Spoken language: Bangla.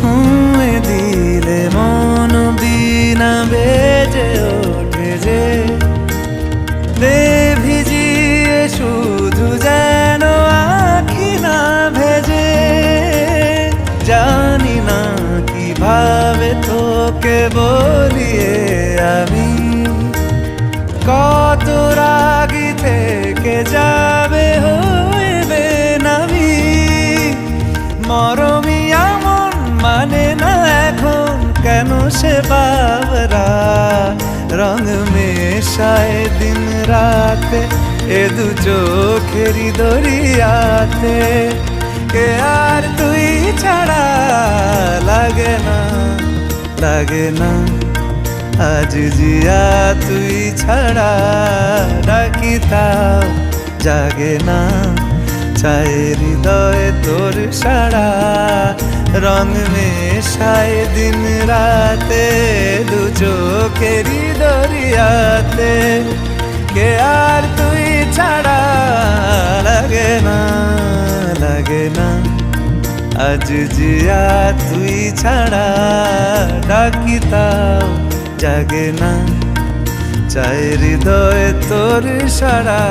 ছুঁয়ে দিলে মন বিনা বেজে ওঠে যে দে ভিজিয়ে শুধু যেন আখি না ভেজে। জানি না কিভাবে তোকে বলিয়ে আমি কত রাগি থেকে যাবে হইবে নামি। মরমি এমন মানে না এখন কেন সে বাবরা রং মেশায় দিন রাতে এ দু চোখেরি দরিয়াতে। কে আর তুই ছাড়া লাগে না লাগে না আজ জিয়া তুই ছাড়া ডাকি তাও জাগে না। চায় হৃদয় তোর সারা রং মেশায় দিন রাতে দু চোখেরি দরিয়াতে। কে আর তুই ছাড়া লাগে না লাগে না আজ জিয়া তুই ছাড়া ডাকি তাও জাগে না। চায় হৃদয় তোর সারা